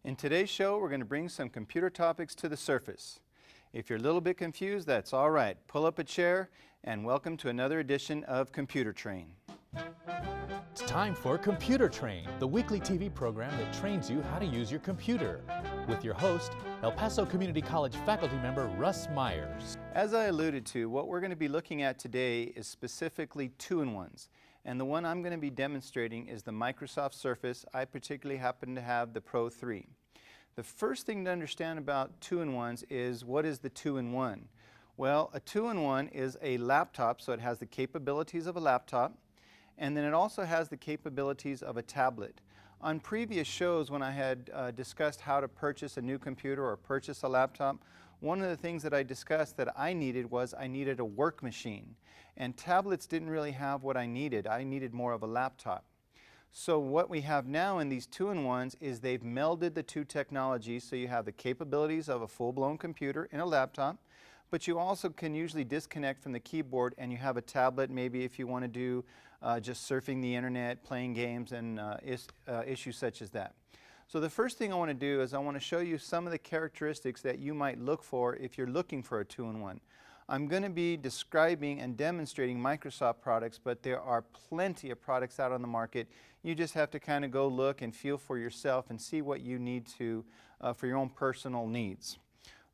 In today's show, we're going to bring some computer topics to the surface. If you're a little bit confused, that's all right. Pull up a chair and welcome to another edition of Computer Train. It's time for Computer Train, the weekly TV program that trains you how to use your computer. With your host, El Paso Community College faculty member Russ Myers. As I alluded to, what we're going to be looking at today is specifically two-in-ones. And the one I'm going to be demonstrating is the Microsoft Surface. I particularly happen to have the Pro 3. The first thing to understand about two-in-ones is, what is the two-in-one? Well, a two-in-one is a laptop, so it has the capabilities of a laptop, and then it also has the capabilities of a tablet. On previous shows, when I had discussed how to purchase a new computer or purchase a laptop, one of the things that I discussed that I needed was I needed a work machine. And tablets didn't really have what I needed. I needed more of a laptop. So what we have now in these two-in-ones is they've melded the two technologies, so you have the capabilities of a full-blown computer in a laptop, but you also can usually disconnect from the keyboard and you have a tablet, maybe if you want to do just surfing the internet, playing games, and issues such as that. So the first thing I want to do is I want to show you some of the characteristics that you might look for if you're looking for a two-in-one. I'm going to be describing and demonstrating Microsoft products, but there are plenty of products out on the market. You just have to kind of go look and feel for yourself and see what you need to for your own personal needs.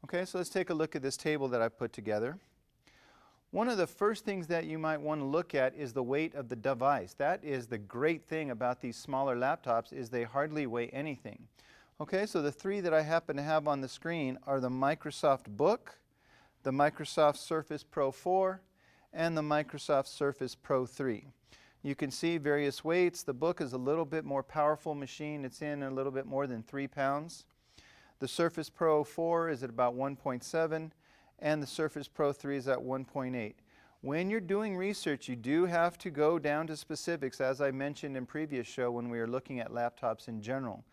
Okay, so let's take a look at this table that I put together. One of the first things that you might want to look at is the weight of the device. That is the great thing about these smaller laptops, is they hardly weigh anything. Okay, so the three that I happen to have on the screen are the Microsoft Book, the Microsoft Surface Pro 4, and the Microsoft Surface Pro 3. You can see various weights. The Book is a little bit more powerful machine. It's in a little bit more than 3 pounds. The Surface Pro 4 is at about 1.7, and the Surface Pro 3 is at 1.8. When you're doing research, you do have to go down to specifics, as I mentioned in previous show when we were looking at laptops in general.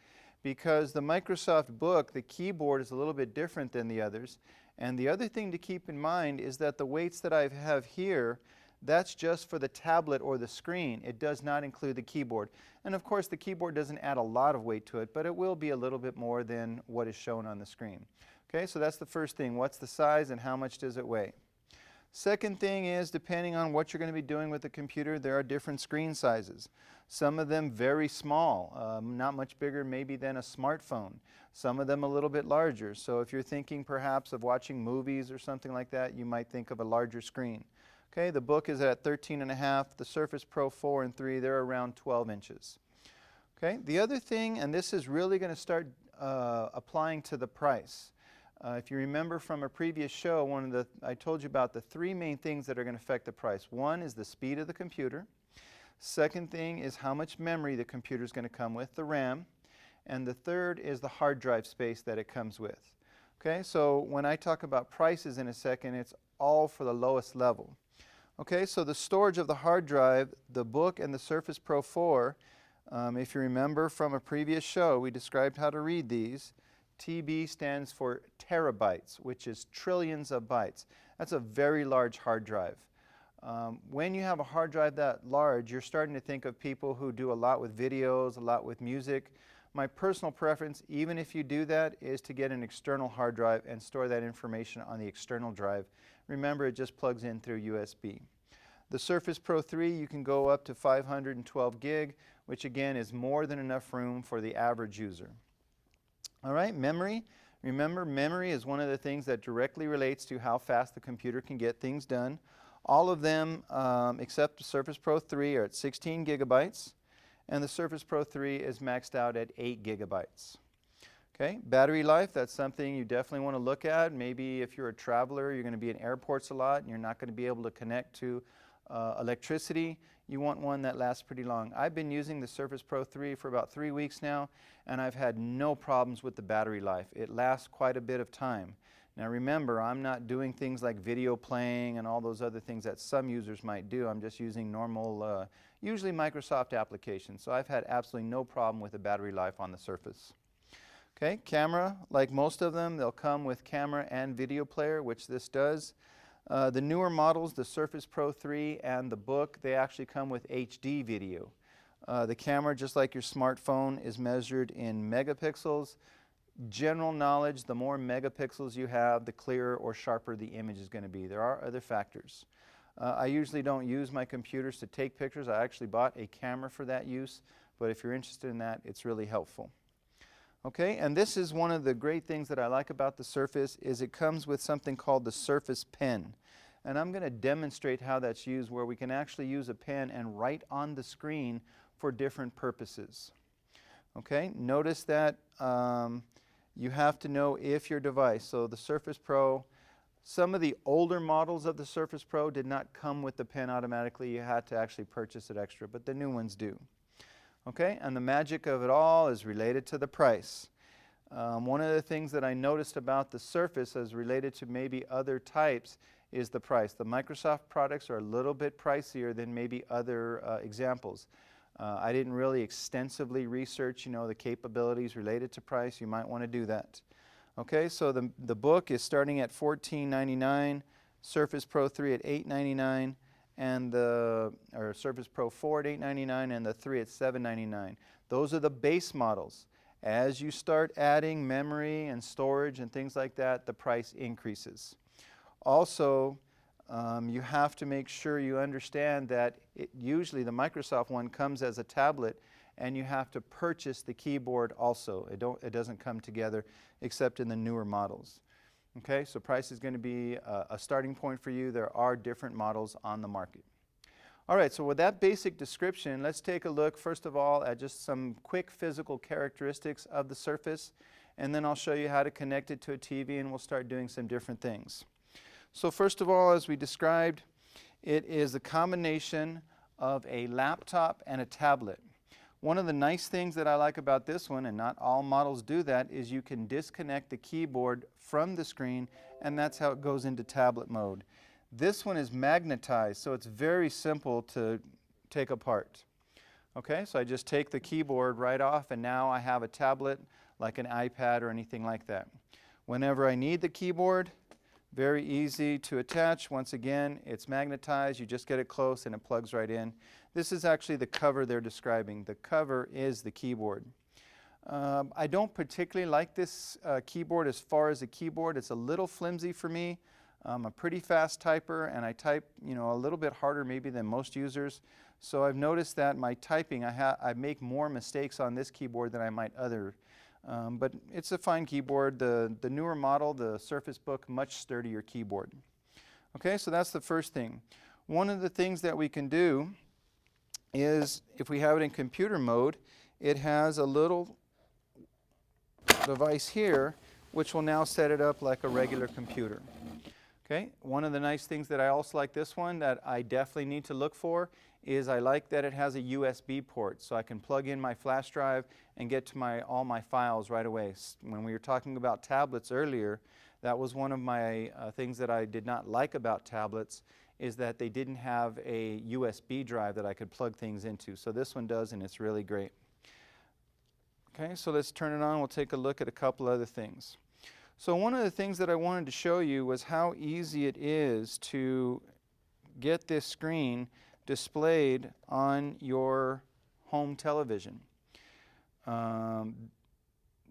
Because the Microsoft Book, the keyboard is a little bit different than the others. And the other thing to keep in mind is that the weights that I have here, that's just for the tablet or the screen. It does not include the keyboard. And of course, the keyboard doesn't add a lot of weight to it, but it will be a little bit more than what is shown on the screen. Okay, so that's the first thing. What's the size and how much does it weigh? Second thing is, depending on what you're going to be doing with the computer, there are different screen sizes. Some of them very small, not much bigger maybe than a smartphone. Some of them a little bit larger. So if you're thinking perhaps of watching movies or something like that, you might think of a larger screen. Okay, the Book is at 13.5. The Surface Pro 4 and 3, they're around 12 inches. Okay, the other thing, and this is really going to start applying to the price. If you remember from a previous show, I told you about the three main things that are going to affect the price. One is the speed of the computer. Second thing is how much memory the computer is going to come with, the RAM. And the third is the hard drive space that it comes with. Okay, so when I talk about prices in a second, it's all for the lowest level. Okay, so the storage of the hard drive, the Book and the Surface Pro 4, if you remember from a previous show, we described how to read these. TB stands for terabytes, which is trillions of bytes. That's a very large hard drive. When you have a hard drive that large, you're starting to think of people who do a lot with videos, a lot with music. My personal preference, even if you do that, is to get an external hard drive and store that information on the external drive. Remember, it just plugs in through USB. The Surface Pro 3, you can go up to 512 gig, which again is more than enough room for the average user. All right, memory. Remember, memory is one of the things that directly relates to how fast the computer can get things done. All of them, except the Surface Pro 3, are at 16 gigabytes, and the Surface Pro 3 is maxed out at 8 gigabytes. Okay, battery life, that's something you definitely want to look at. Maybe if you're a traveler, you're going to be in airports a lot, and you're not going to be able to connect to electricity. You want one that lasts pretty long. I've been using the Surface Pro 3 for about 3 weeks now, and I've had no problems with the battery life. It lasts quite a bit of time. Now remember, I'm not doing things like video playing and all those other things that some users might do. I'm just using normal, usually Microsoft applications. So I've had absolutely no problem with the battery life on the Surface. Okay, camera, like most of them, they'll come with camera and video player, which this does. The newer models, the Surface Pro 3 and the Book, they actually come with HD video. The camera, just like your smartphone, is measured in megapixels. general knowledge, the more megapixels you have, the clearer or sharper the image is going to be. There are other factors. I usually don't use my computers to take pictures. I actually bought a camera for that use, but if you're interested in that, it's really helpful. Okay, and this is one of the great things that I like about the Surface is it comes with something called the Surface Pen. And I'm going to demonstrate how that's used, where we can actually use a pen and write on the screen for different purposes. Okay, notice that you have to know if your device, so the Surface Pro, some of the older models of the Surface Pro did not come with the pen automatically. You had to actually purchase it extra, but the new ones do. Okay, and the magic of it all is related to the price. One of the things that I noticed about the Surface as related to maybe other types is the price. The Microsoft products are a little bit pricier than maybe other examples. I didn't really extensively research, the capabilities related to price. You might want to do that. Okay, so the book is starting at $14.99, Surface Pro 3 at $8.99, and Surface Pro 4 at $8.99, and the 3 at $7.99. Those are the base models. As you start adding memory and storage and things like that, the price increases. Also, you have to make sure you understand that usually the Microsoft one comes as a tablet, and you have to purchase the keyboard also. It doesn't come together except in the newer models. Okay, so price is going to be a starting point for you. There are different models on the market. All right, so with that basic description, let's take a look first of all at just some quick physical characteristics of the Surface, and then I'll show you how to connect it to a TV, and we'll start doing some different things. So first of all, as we described, it is a combination of a laptop and a tablet. One of the nice things that I like about this one, and not all models do that, is you can disconnect the keyboard from the screen, and that's how it goes into tablet mode. This one is magnetized, so it's very simple to take apart. Okay, so I just take the keyboard right off, and now I have a tablet like an iPad or anything like that. Whenever I need the keyboard, very easy to attach. Once again, it's magnetized. You just get it close and it plugs right in. This is actually the cover they're describing. The cover is the keyboard. I don't particularly like this keyboard as far as a keyboard. It's a little flimsy for me. I'm a pretty fast typer, and I type a little bit harder maybe than most users. So I've noticed that my typing, I make more mistakes on this keyboard than I might other. But it's a fine keyboard. The newer model, the Surface Book, much sturdier keyboard. Okay, so that's the first thing. One of the things that we can do is, if we have it in computer mode, it has a little device here which will now set it up like a regular computer. Okay, one of the nice things that I also like this one that I definitely need to look for is I like that it has a USB port, so I can plug in my flash drive and get to all my files right away. When we were talking about tablets earlier, that was one of my things that I did not like about tablets, is that they didn't have a USB drive that I could plug things into. So this one does, and it's really great. Okay, so let's turn it on. We'll take a look at a couple other things. So one of the things that I wanted to show you was how easy it is to get this screen displayed on your home television.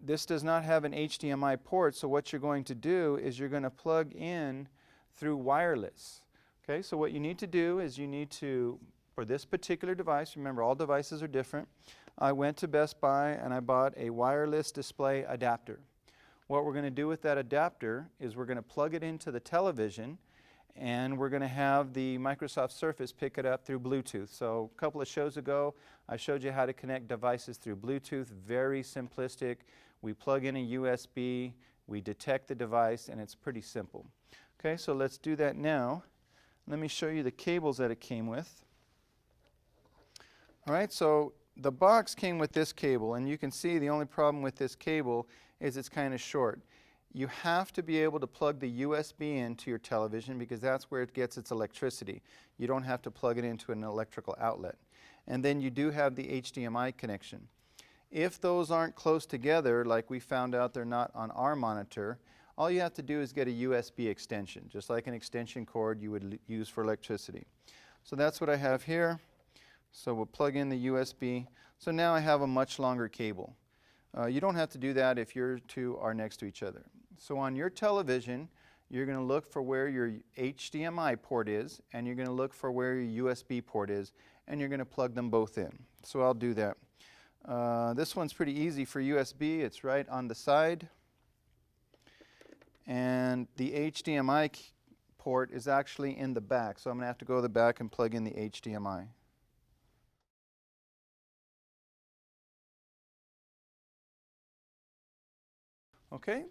This does not have an HDMI port, so what you're going to do is you're going to plug in through wireless. Okay, so what you need to do is you need to, for this particular device, remember all devices are different, I went to Best Buy and I bought a wireless display adapter. What we're going to do with that adapter is we're going to plug it into the television, and we're going to have the Microsoft Surface pick it up through Bluetooth. So a couple of shows ago, I showed you how to connect devices through Bluetooth. Very simplistic. We plug in a USB, we detect the device, and it's pretty simple. Okay, so let's do that now. Let me show you the cables that it came with. All right, so the box came with this cable, and you can see the only problem with this cable is it's kind of short. You have to be able to plug the USB into your television because that's where it gets its electricity. You don't have to plug it into an electrical outlet. And then you do have the HDMI connection. If those aren't close together, like we found out they're not on our monitor, all you have to do is get a USB extension, just like an extension cord you would use for electricity. So that's what I have here. So we'll plug in the USB. So now I have a much longer cable. You don't have to do that if your two are next to each other. So on your television, you're going to look for where your HDMI port is, and you're going to look for where your USB port is, and you're going to plug them both in. So I'll do that. This one's pretty easy for USB. It's right on the side. And the HDMI port is actually in the back. So I'm going to have to go to the back and plug in the HDMI. Okay.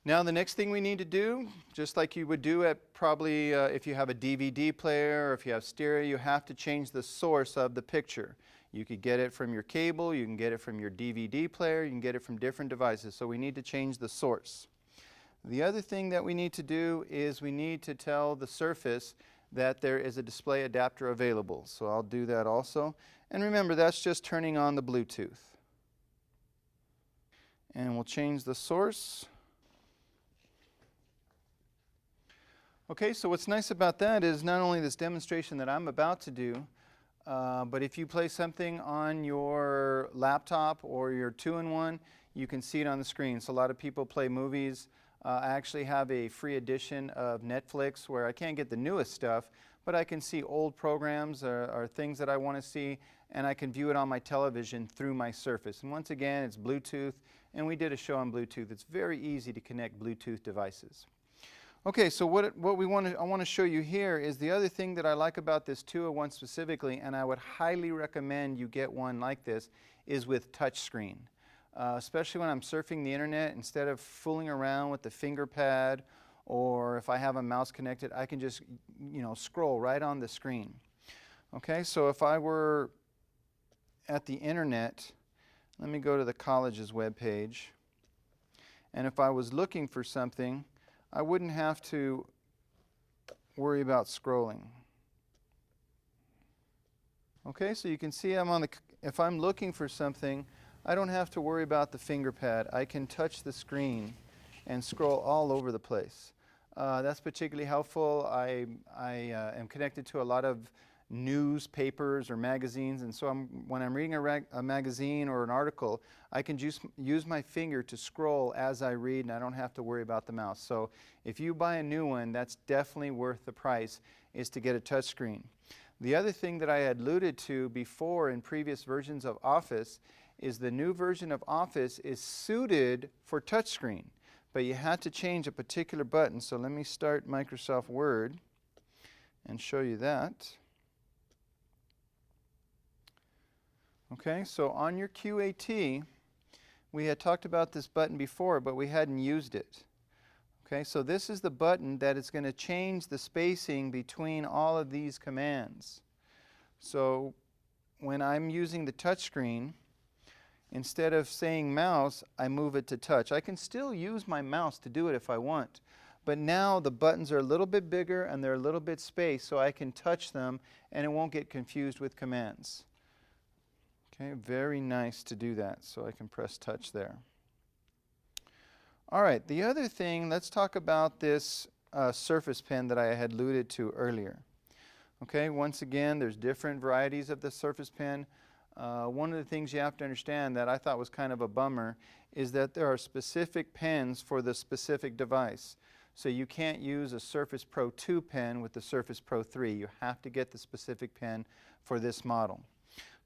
Now the next thing we need to do, just like you would do at probably if you have a DVD player or if you have stereo, you have to change the source of the picture. You could get it from your cable, you can get it from your DVD player, you can get it from different devices. So we need to change the source. The other thing that we need to do is we need to tell the Surface that there is a display adapter available. So I'll do that also. And remember, that's just turning on the Bluetooth. And we'll change the source. Okay, so what's nice about that is not only this demonstration that I'm about to do, but if you play something on your laptop or your 2-in-1, you can see it on the screen. So a lot of people play movies. I actually have a free edition of Netflix where I can't get the newest stuff, but I can see old programs or things that I want to see, and I can view it on my television through my Surface. And once again, it's Bluetooth, and we did a show on Bluetooth. It's very easy to connect Bluetooth devices. Okay, so I want to show you here is the other thing that I like about this 2-in-1 specifically, and I would highly recommend you get one like this, is with touch screen. Especially when I'm surfing the internet, instead of fooling around with the finger pad, or if I have a mouse connected, I can just scroll right on the screen. Okay, so if I were at the internet, let me go to the college's webpage, and if I was looking for something, I wouldn't have to worry about scrolling. Okay, so you can see if I'm looking for something, I don't have to worry about the finger pad. I can touch the screen and scroll all over the place. That's particularly helpful. I am connected to a lot of newspapers or magazines, and so when I'm reading a magazine or an article, I can use my finger to scroll as I read, and I don't have to worry about the mouse. So if you buy a new one, that's definitely worth the price, is to get a touch screen. The other thing that I had alluded to before in previous versions of Office is the new version of Office is suited for touchscreen, but you had to change a particular button. So let me start Microsoft Word and show you that. Okay, so on your QAT, we had talked about this button before, but we hadn't used it. Okay, so this is the button that is going to change the spacing between all of these commands. So when I'm using the touch screen, instead of saying mouse, I move it to touch. I can still use my mouse to do it if I want, but now the buttons are a little bit bigger and they're a little bit spaced, so I can touch them and it won't get confused with commands. Okay, very nice to do that, so I can press touch there. All right, the other thing, let's talk about this Surface Pen that I had alluded to earlier. Okay, once again, there's different varieties of the Surface Pen. One of the things you have to understand that I thought was kind of a bummer is that there are specific pens for the specific device. So you can't use a Surface Pro 2 pen with the Surface Pro 3. You have to get the specific pen for this model.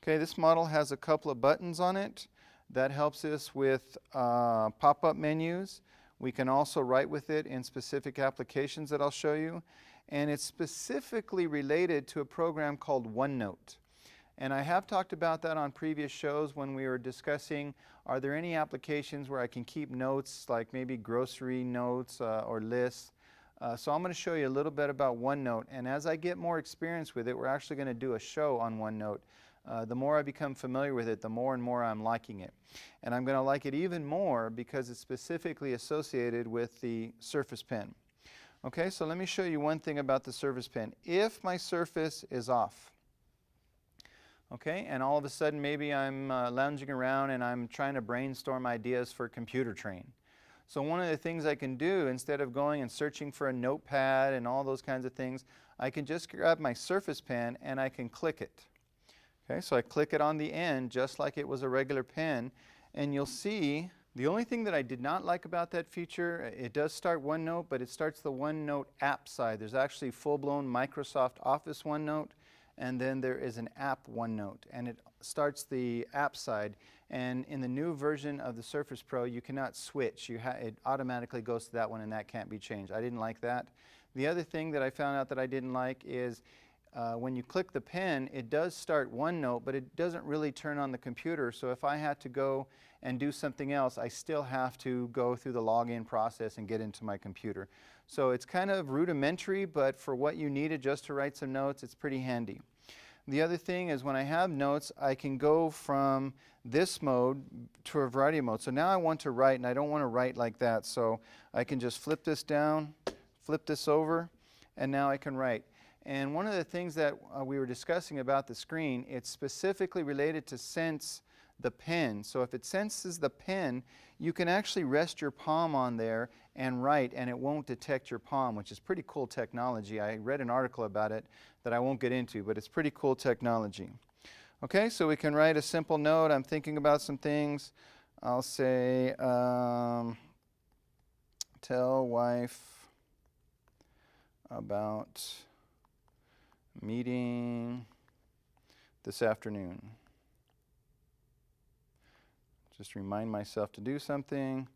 Okay, this model has a couple of buttons on it. That helps us with pop-up menus. We can also write with it in specific applications that I'll show you. And it's specifically related to a program called OneNote. And I have talked about that on previous shows when we were discussing, are there any applications where I can keep notes, like maybe grocery notes or lists. So I'm going to show you a little bit about OneNote. And as I get more experience with it, we're actually going to do a show on OneNote. The more I become familiar with it, the more and more I'm liking it. And I'm going to like it even more because it's specifically associated with the Surface Pen. Okay, so let me show you one thing about the Surface Pen. If my Surface is off, okay, and all of a sudden maybe I'm lounging around and I'm trying to brainstorm ideas for computer train. So one of the things I can do, instead of going and searching for a notepad and all those kinds of things, I can just grab my Surface Pen and I can click it. Okay, so I click it on the end just like it was a regular pen, and you'll see the only thing that I did not like about that feature, it does start OneNote, but it starts the OneNote app side. There's actually full-blown Microsoft Office OneNote, and then there is an app OneNote, and it starts the app side. And in the new version of the Surface Pro, you cannot switch. It automatically goes to that one, and that can't be changed. I didn't like that. The other thing that I found out that I didn't like is when you click the pen, it does start OneNote, but it doesn't really turn on the computer. So if I had to go and do something else, I still have to go through the login process and get into my computer. So it's kind of rudimentary, but for what you needed just to write some notes, it's pretty handy. The other thing is when I have notes, I can go from this mode to a variety of modes. So now I want to write, and I don't want to write like that. So I can just flip this down, flip this over, and now I can write. And one of the things that we were discussing about the screen, it's specifically related to sense the pen. So if it senses the pen, you can actually rest your palm on there and write, and it won't detect your palm, which is pretty cool technology. I read an article about it that I won't get into, but it's pretty cool technology. Okay, so we can write a simple note. I'm thinking about some things. I'll say, tell wife about meeting this afternoon. Just remind myself to do something,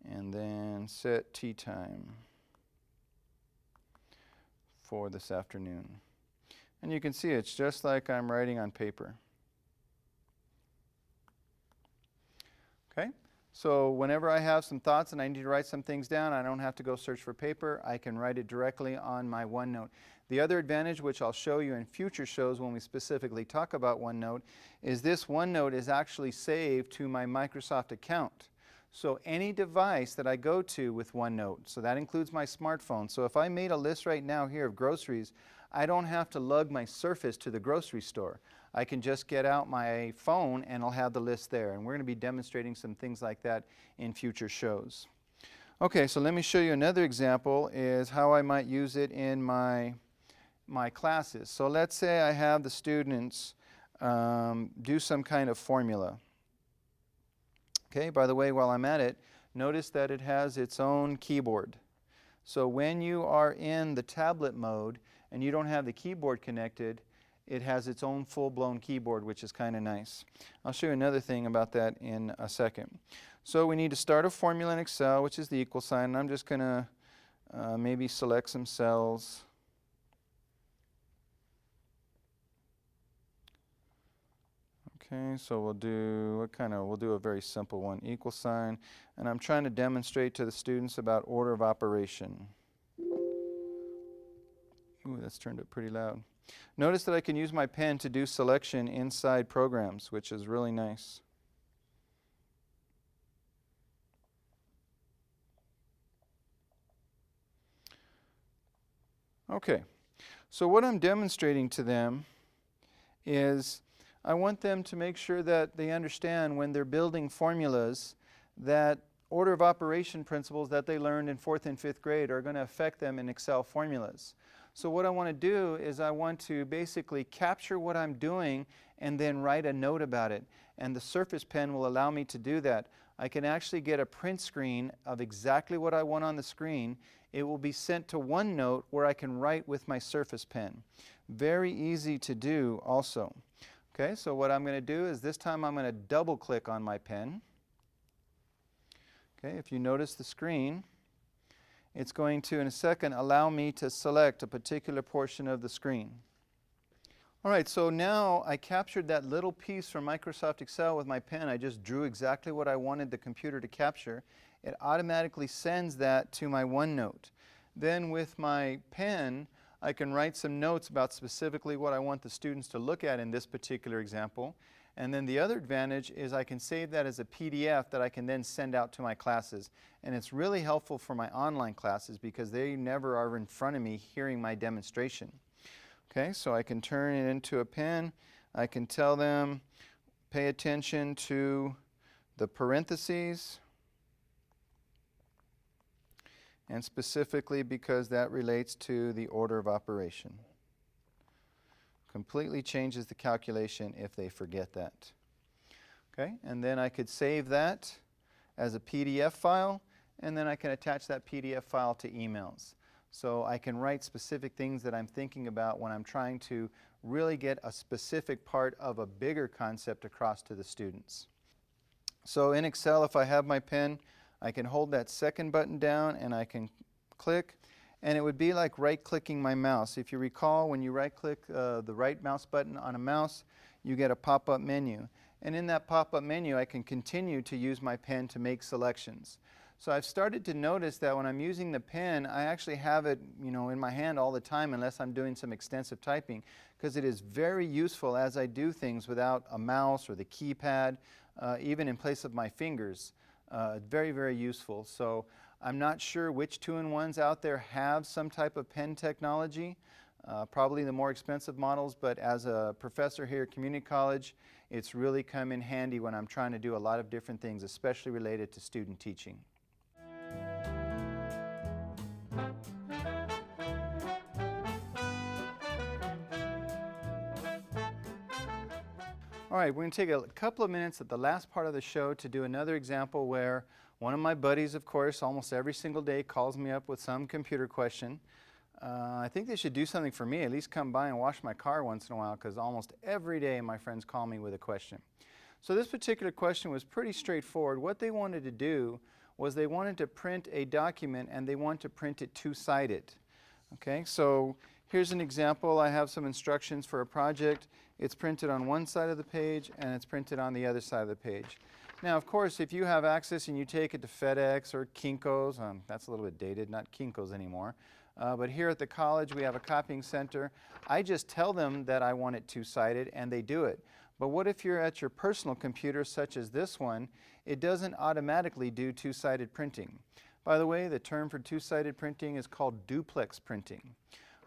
and then set tea time for this afternoon. And you can see it's just like I'm writing on paper. Okay, so whenever I have some thoughts and I need to write some things down, I don't have to go search for paper. I can write it directly on my OneNote. The other advantage, which I'll show you in future shows when we specifically talk about OneNote, is this OneNote is actually saved to my Microsoft account. So any device that I go to with OneNote, so that includes my smartphone. So if I made a list right now here of groceries, I don't have to lug my Surface to the grocery store. I can just get out my phone and I'll have the list there. And we're going to be demonstrating some things like that in future shows. Okay, so let me show you another example is how I might use it in my classes. So let's say I have the students do some kind of formula. Okay, by the way, while I'm at it, notice that it has its own keyboard. So when you are in the tablet mode and you don't have the keyboard connected, it has its own full-blown keyboard, which is kind of nice. I'll show you another thing about that in a second. So we need to start a formula in Excel, which is the equal sign. And I'm just going to maybe select some cells. Okay, so we'll do a very simple one, equal sign, and I'm trying to demonstrate to the students about order of operation. Ooh, that's turned up pretty loud. Notice that I can use my pen to do selection inside programs, which is really nice. Okay, so what I'm demonstrating to them is I want them to make sure that they understand when they're building formulas that order of operation principles that they learned in 4th and 5th grade are going to affect them in Excel formulas. So what I want to do is I want to basically capture what I'm doing and then write a note about it. And the Surface Pen will allow me to do that. I can actually get a print screen of exactly what I want on the screen. It will be sent to OneNote where I can write with my Surface Pen. Very easy to do also. Okay, so what I'm going to do is this time I'm going to double click on my pen. Okay, if you notice the screen, it's going to, in a second, allow me to select a particular portion of the screen. All right, so now I captured that little piece from Microsoft Excel with my pen. I just drew exactly what I wanted the computer to capture. It automatically sends that to my OneNote. Then with my pen, I can write some notes about specifically what I want the students to look at in this particular example. And then the other advantage is I can save that as a PDF that I can then send out to my classes. And it's really helpful for my online classes because they never are in front of me hearing my demonstration. Okay, so I can turn it into a pen. I can tell them, pay attention to the parentheses. And specifically because that relates to the order of operation. Completely changes the calculation if they forget that. Okay, and then I could save that as a PDF file, and then I can attach that PDF file to emails. So I can write specific things that I'm thinking about when I'm trying to really get a specific part of a bigger concept across to the students. So in Excel, if I have my pen, I can hold that second button down and I can click, and it would be like right-clicking my mouse. If you recall, when you right-click the right mouse button on a mouse, you get a pop-up menu. And in that pop-up menu, I can continue to use my pen to make selections. So I've started to notice that when I'm using the pen, I actually have it, in my hand all the time unless I'm doing some extensive typing, because it is very useful as I do things without a mouse or the keypad, even in place of my fingers. Very, very useful. So I'm not sure which two-in-ones out there have some type of pen technology. Probably the more expensive models, but as a professor here at community college, it's really come in handy when I'm trying to do a lot of different things, especially related to student teaching. All right, we're going to take a couple of minutes at the last part of the show to do another example where one of my buddies, of course, almost every single day calls me up with some computer question. I think they should do something for me, at least come by and wash my car once in a while, because almost every day my friends call me with a question. So this particular question was pretty straightforward. What they wanted to do was they wanted to print a document, and they want to print it two-sided. Okay, so here's an example. I have some instructions for a project. It's printed on one side of the page and it's printed on the other side of the page. Now, of course, if you have access and you take it to FedEx or Kinko's, that's a little bit dated, not Kinko's anymore, but here at the college we have a copying center. I just tell them that I want it two-sided and they do it. But what if you're at your personal computer, such as this one? It doesn't automatically do two-sided printing. By the way, the term for two-sided printing is called duplex printing.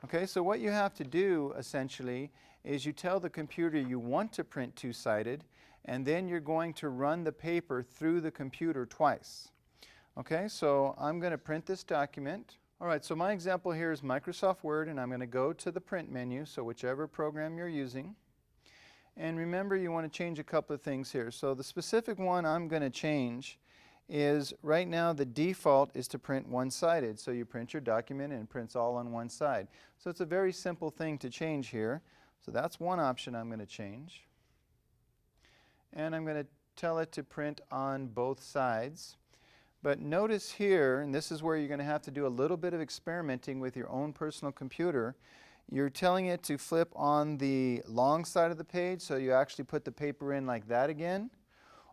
Okay, so what you have to do essentially is you tell the computer you want to print two-sided, and then you're going to run the paper through the computer twice. Okay, so I'm going to print this document. All right, so my example here is Microsoft Word, and I'm going to go to the print menu, so whichever program you're using. And remember, you want to change a couple of things here. So the specific one I'm going to change is right now the default is to print one-sided. So you print your document and it prints all on one side. So it's a very simple thing to change here. So that's one option I'm going to change. And I'm going to tell it to print on both sides. But notice here, and this is where you're going to have to do a little bit of experimenting with your own personal computer, you're telling it to flip on the long side of the page, so you actually put the paper in like that again,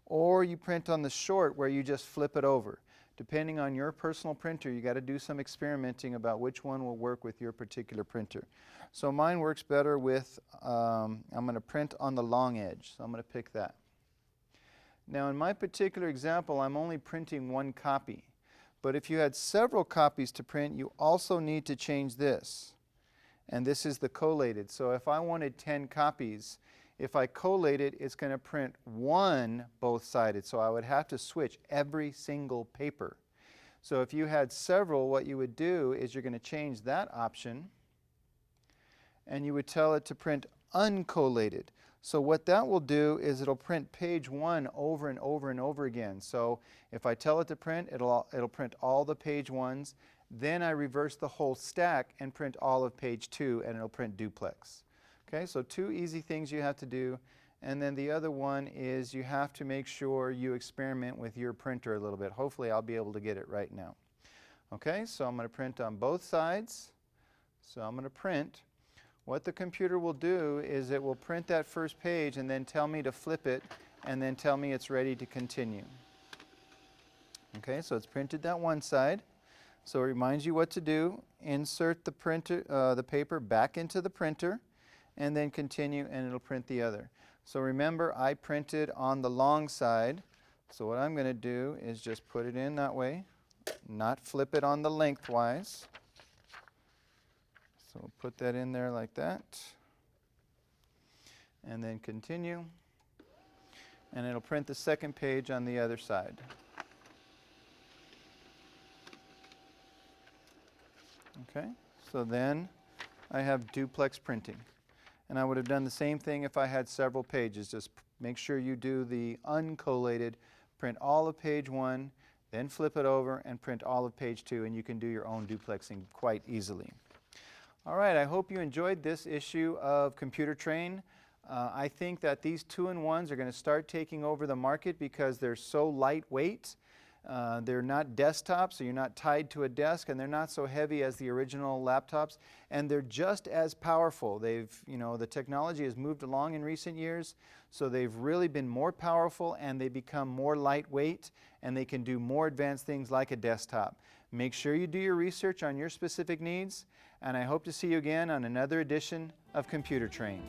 or you print on the short where you just flip it over. Depending on your personal printer, you got to do some experimenting about which one will work with your particular printer. So mine works better with, I'm going to print on the long edge, so I'm going to pick that. Now in my particular example, I'm only printing one copy. But if you had several copies to print, you also need to change this. And this is the collated. So if I wanted 10 copies, if I collate it, it's going to print one both-sided. So I would have to switch every single paper. So if you had several, what you would do is you're going to change that option, and you would tell it to print uncollated. So what that will do is it'll print page one over and over and over again. So if I tell it to print, it'll print all the page ones. Then I reverse the whole stack and print all of page two, and it'll print duplex. Okay, so two easy things you have to do. And then the other one is you have to make sure you experiment with your printer a little bit. Hopefully I'll be able to get it right now. Okay, so I'm going to print on both sides. So I'm going to print. What the computer will do is it will print that first page and then tell me to flip it and then tell me it's ready to continue. Okay, so it's printed that one side. So it reminds you what to do. Insert the paper back into the printer and then continue, and it'll print the other. So remember, I printed on the long side. So what I'm going to do is just put it in that way, not flip it on the lengthwise. So we'll put that in there like that. And then continue. And it'll print the second page on the other side. Okay, so then I have duplex printing. And I would have done the same thing if I had several pages. Just make sure you do the uncollated, print all of page 1, then flip it over and print all of page 2, and you can do your own duplexing quite easily. All right, I hope you enjoyed this issue of Computer Train. I think that these 2-in-1s are going to start taking over the market because they're so lightweight. They're not desktops, so you're not tied to a desk, and they're not so heavy as the original laptops, and they're just as powerful. The technology has moved along in recent years, so they've really been more powerful, and they become more lightweight, and they can do more advanced things like a desktop. Make sure you do your research on your specific needs, and I hope to see you again on another edition of Computer Train.